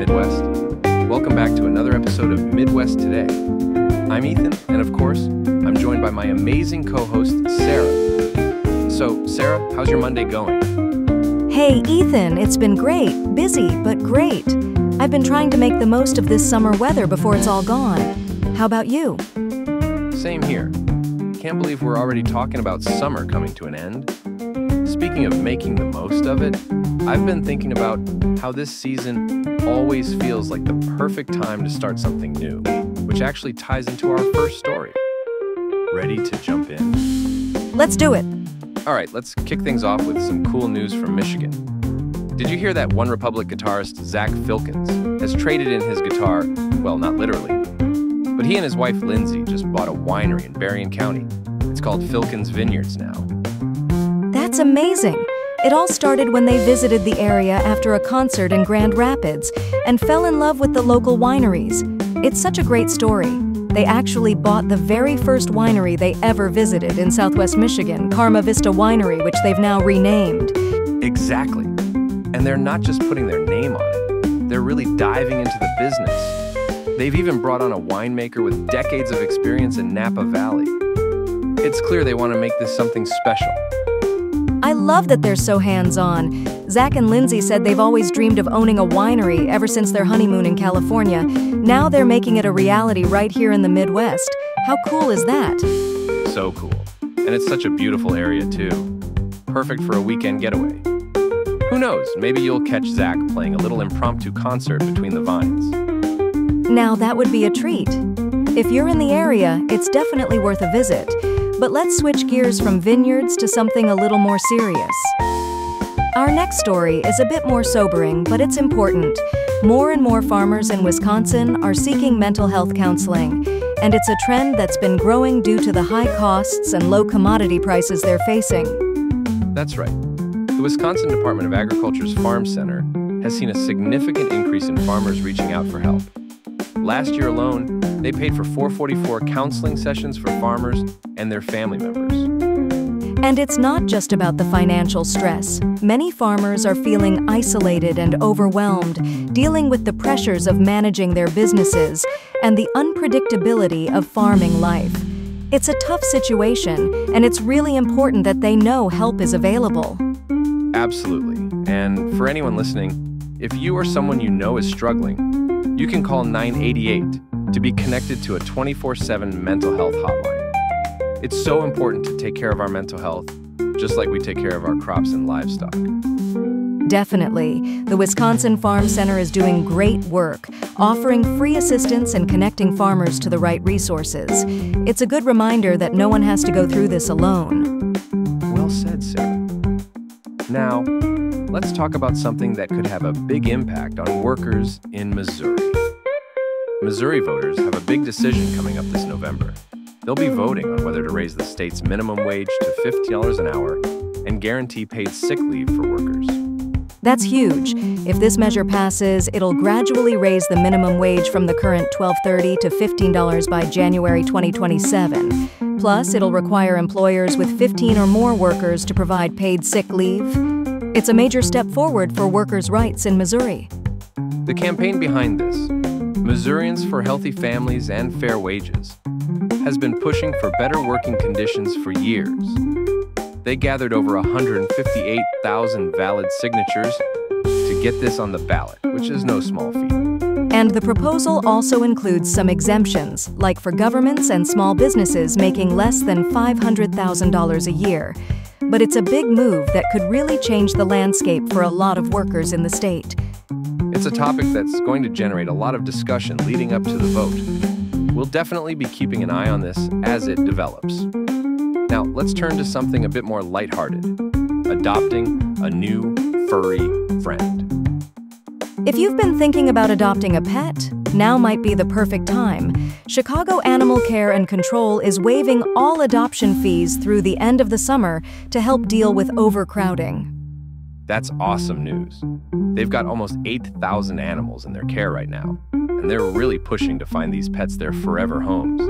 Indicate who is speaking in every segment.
Speaker 1: Midwest. Welcome back to another episode of Midwest Today. I'm Ethan, and of course, I'm joined by my amazing co-host, Sarah. So, Sarah, how's your Monday going?
Speaker 2: Hey, Ethan, it's been great. Busy, but great. I've been trying to make the most of this summer weather before it's all gone. How about you?
Speaker 1: Same here. Can't believe we're already talking about summer coming to an end. Speaking of making the most of it, I've been thinking about how this season always feels like the perfect time to start something new, which actually ties into our first story. Ready to jump in?
Speaker 2: Let's do it.
Speaker 1: All right, let's kick things off with some cool news from Michigan. Did you hear that OneRepublic guitarist Zach Filkins has traded in his guitar? Well, not literally, but he and his wife Lindsay just bought a winery in Berrien County. It's called Filkins Vineyards now.
Speaker 2: That's amazing. It all started when they visited the area after a concert in Grand Rapids and fell in love with the local wineries. It's such a great story. They actually bought the very first winery they ever visited in Southwest Michigan, Karma Vista Winery, which they've now renamed.
Speaker 1: Exactly. And they're not just putting their name on it. They're really diving into the business. They've even brought on a winemaker with decades of experience in Napa Valley. It's clear they want to make this something special.
Speaker 2: I love that they're so hands-on. Zach and Lindsay said they've always dreamed of owning a winery ever since their honeymoon in California. Now they're making it a reality right here in the Midwest. How cool is that?
Speaker 1: So cool. And it's such a beautiful area, too. Perfect for a weekend getaway. Who knows, maybe you'll catch Zach playing a little impromptu concert between the vines.
Speaker 2: Now that would be a treat. If you're in the area, it's definitely worth a visit. But let's switch gears from vineyards to something a little more serious. Our next story is a bit more sobering, but it's important. More and more farmers in Wisconsin are seeking mental health counseling, and it's a trend that's been growing due to the high costs and low commodity prices they're facing.
Speaker 1: That's right. The Wisconsin Department of Agriculture's Farm Center has seen a significant increase in farmers reaching out for help. Last year alone, they paid for 444 counseling sessions for farmers and their family members.
Speaker 2: And it's not just about the financial stress. Many farmers are feeling isolated and overwhelmed, dealing with the pressures of managing their businesses and the unpredictability of farming life. It's a tough situation, and it's really important that they know help is available.
Speaker 1: Absolutely. And for anyone listening, if you or someone you know is struggling, you can call 988 to be connected to a 24/7 mental health hotline. It's so important to take care of our mental health, just like we take care of our crops and livestock.
Speaker 2: Definitely. The Wisconsin Farm Center is doing great work, offering free assistance and connecting farmers to the right resources. It's a good reminder that no one has to go through this alone.
Speaker 1: Well said, Sarah. Now, let's talk about something that could have a big impact on workers in Missouri. Missouri voters have a big decision coming up this November. They'll be voting on whether to raise the state's minimum wage to $50 an hour and guarantee paid sick leave for workers.
Speaker 2: That's huge. If this measure passes, it'll gradually raise the minimum wage from the current $12.30 to $15 by January 2027. Plus, it'll require employers with 15 or more workers to provide paid sick leave. It's a major step forward for workers' rights in Missouri.
Speaker 1: The campaign behind this, Missourians for Healthy Families and Fair Wages, has been pushing for better working conditions for years. They gathered over 158,000 valid signatures to get this on the ballot, which is no small feat.
Speaker 2: And the proposal also includes some exemptions, like for governments and small businesses making less than $500,000 a year. But it's a big move that could really change the landscape for a lot of workers in the state.
Speaker 1: It's a topic that's going to generate a lot of discussion leading up to the vote. We'll definitely be keeping an eye on this as it develops. Now, let's turn to something a bit more lighthearted: adopting a new furry friend.
Speaker 2: If you've been thinking about adopting a pet, now might be the perfect time. Chicago Animal Care and Control is waiving all adoption fees through the end of the summer to help deal with overcrowding.
Speaker 1: That's awesome news. They've got almost 8,000 animals in their care right now, and they're really pushing to find these pets their forever homes.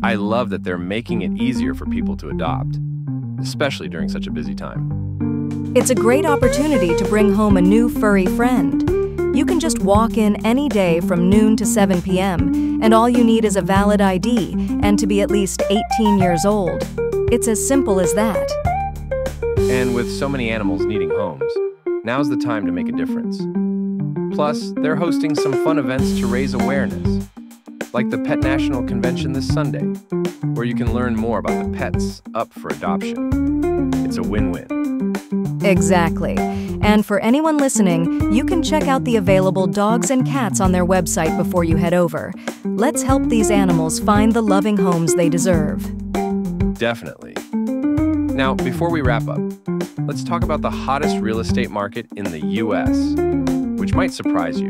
Speaker 1: I love that they're making it easier for people to adopt, especially during such a busy time.
Speaker 2: It's a great opportunity to bring home a new furry friend. You can just walk in any day from noon to 7 p.m., and all you need is a valid ID and to be at least 18 years old. It's as simple as that.
Speaker 1: And with so many animals needing homes, now's the time to make a difference. Plus, they're hosting some fun events to raise awareness, like the Pet National Convention this Sunday, where you can learn more about the pets up for adoption. It's a win-win.
Speaker 2: Exactly. And for anyone listening, you can check out the available dogs and cats on their website before you head over. Let's help these animals find the loving homes they deserve.
Speaker 1: Definitely. Now, before we wrap up, let's talk about the hottest real estate market in the U.S., which might surprise you.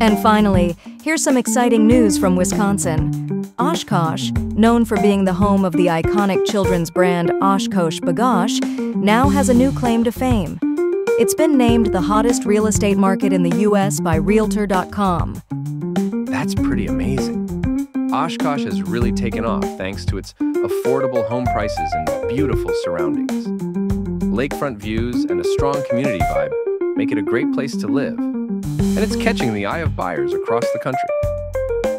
Speaker 2: And finally, here's some exciting news from Wisconsin. Oshkosh, known for being the home of the iconic children's brand Oshkosh Bagosh, now has a new claim to fame. It's been named the hottest real estate market in the U.S. by Realtor.com.
Speaker 1: That's pretty amazing. Oshkosh has really taken off thanks to its affordable home prices and beautiful surroundings. Lakefront views and a strong community vibe make it a great place to live, and it's catching the eye of buyers across the country.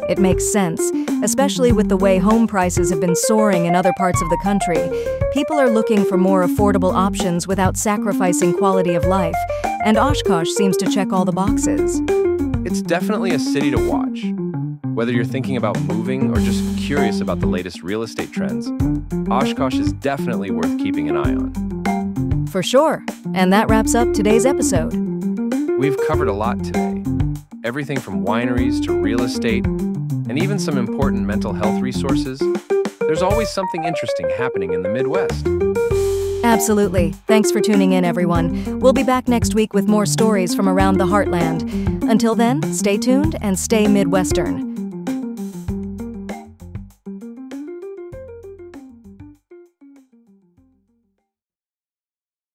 Speaker 2: It makes sense, especially with the way home prices have been soaring in other parts of the country. People are looking for more affordable options without sacrificing quality of life, and Oshkosh seems to check all the boxes.
Speaker 1: It's definitely a city to watch. Whether you're thinking about moving or just curious about the latest real estate trends, Oshkosh is definitely worth keeping an eye on.
Speaker 2: For sure. And that wraps up today's episode.
Speaker 1: We've covered a lot today. Everything from wineries to real estate, and even some important mental health resources. There's always something interesting happening in the Midwest.
Speaker 2: Absolutely. Thanks for tuning in, everyone. We'll be back next week with more stories from around the heartland. Until then, stay tuned and stay Midwestern.